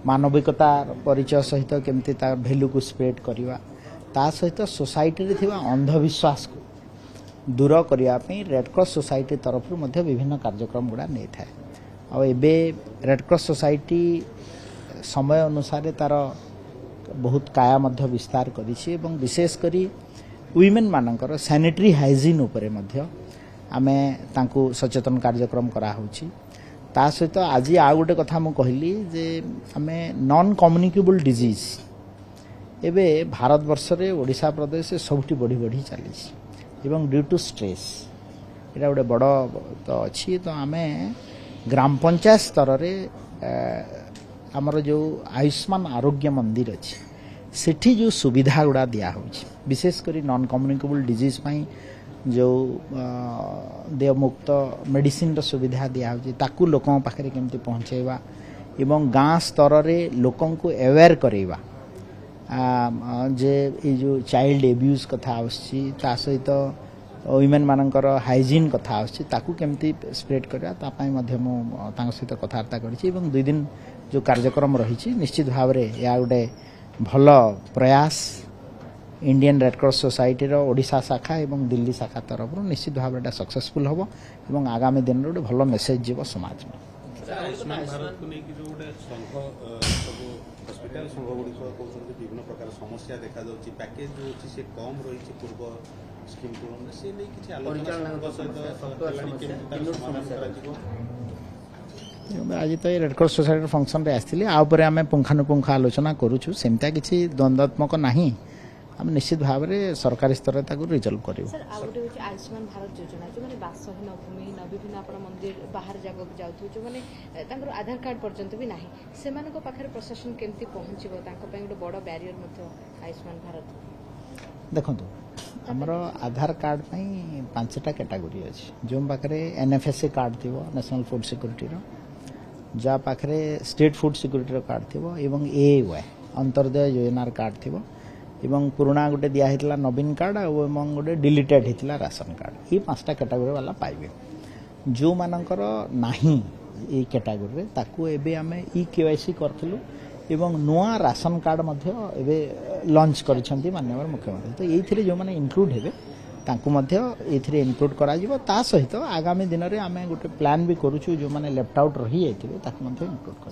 मानविकता परिचय सहित केमती भैल्यू को स्प्रेड करवा ता सहित सोसाइटी रे अंधविश्वास को दूर करने रेडक्रॉस सोसाइटी तरफ विभिन्न कार्यक्रम गुड़ा नहीं था आबे रेडक्रॉस सोसाइटी समय अनुसार तार बहुत काया मध्य विस्तार करिछि एवं विशेषकर वुमेन मानकर सैनिटरी हाइजीन उपरे मध्य आमे तांको सचेतन कार्यक्रम करा होछि ता सहित आज आ गोटे कथा मु कहली जे आमे नॉन कम्युनिकेबल डिजीज एबे भारत वर्ष रे ओडिशा प्रदेश सबठी बढ़ी बढ़ी चली एवं ड्यू टू स्ट्रेस एटा गोटे बड़ तो अच्छी तो आमे ग्राम पंचायत स्तर रे आमर जो आयुष्मान आरोग्य मंदिर अच्छी सेठी जो सुविधा गुड़ा दिया विशेषकर नॉन कम्युनिकेबल डिजीज पाई जो देयमुक्त मेडिसिन रो सुविधा दिया ताकू लोकों पाखरे केमती पहुँचेवा एवं गाँ स्तर रे लोकों को अवेयर करेवा जे ये जो चाइल्ड एब्यूज कथा आछि ता सहित वुमेन मानकर हाइजीन कथा आछि ताकू केमती स्प्रेड करवा ता पई मध्य मो तांग सहित कथार्ता करिछि एवं 2 दिन जो कार्यक्रम रही निश्चित भाव रे या गोटे भल प्रयास इंडियन रेडक्रॉस सोसाइटी रो ओडिशा शाखा एवं दिल्ली शाखा तरफ निश्चित भाव रे सक्सेसफुल होबो एवं आगामी दिन रे भल मेसेज जीव समाज में आयुष्मान भारत को लेकिन जो गोटे संघ सब हॉस्पिटल संघ गुड़ी कहते विभिन्न प्रकार समस्या देखा जाउची पैकेज जो अछि से कम रही पूर्व स्कीम तुलना से नहीं किसी आलोचना आज तो रेडक्रॉस सोसाइटी फंक्शन रे आसथिले आ ऊपर आमे पुंखानुपुंख आलोचना करूछु सेमता किछि द्वंद्वात्मक नाही हम निश्चित भाव रे सरकारी स्तर ताकू रिजल्व करिवो सर आउटे होची आयुष्मान भारत योजना जो माने बासहीन भूमिहीन विभिन्न आपण मंदिर बाहर जगह जाउथु जो माने तांकर आधार कार्ड पर्यंत भी नाही सेमान को पाखरे प्रशासन केमती पहुंचीबो तांको पय गोटे बड़ बैरियर मथो आयुष्मान भारत देखंतु हमर आधार कार्ड पई 5टा कैटेगरी अछि जो पाखरे एनएफएसए कार्ड थिवो नेशनल फूड सिक्योरिटी रो जा पाखरे स्टेट फूड सिक्योरिटी रो कार्ड थिवो एवं एवाय अंतर्दय योजना कार्ड थिवो एवं पुराना गोटे दिया हेतला नवीन कार्ड एवं गोटे डिलीटेड हेतला राशन कार्ड ये 5टा कैटेगरी वाला पाइबे जो मानकर नाही ए कैटेगरी रे ताकू एबे हमें ई केवाईसी करथिलु एवं नुआ राशन कार्ड मध्य एबे लॉन्च करिसंती माननीय मुख्यमंत्री तो एथिरे जो माने इंक्लूड हेबे तांकू मध्य एथिरे इंक्लूड करा जिवो ता सहित आगामी दिन रे आमे गोटे प्लान भी करूछु जो माने लेफ्ट आउट रही जाइथिबे ताकू मध्य इंक्लूड कर